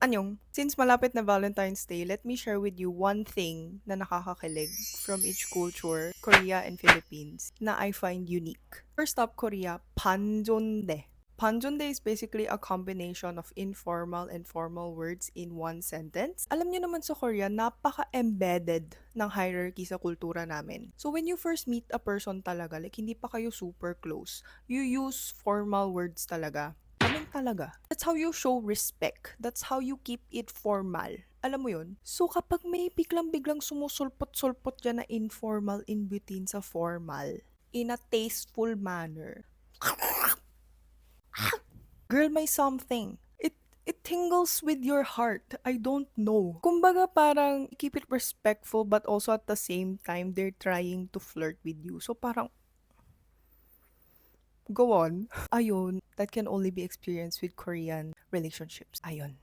Anyong, since malapit na Valentine's Day, let me share with you one thing na nakakakilig from each culture, Korea and Philippines, na I find unique. First up, Korea, 반존대. Panjonde is basically a combination of informal and formal words in one sentence. Alam niyo naman sa Korea, napaka-embedded ng hierarchy sa kultura namin. So when you first meet a person talaga, like hindi pa kayo super close, you use formal words talaga. Ganun talaga. That's how you show respect. That's how you keep it formal. Alam mo yun? So kapag may biglang-biglang sumusulpot-sulpot dyan na informal in between sa formal, in a tasteful manner, girl, may something. It tingles with your heart. I don't know. Kumbaga parang keep it respectful but also at the same time they're trying to flirt with you. So parang go on. Ayun, that can only be experienced with Korean relationships. Ayun.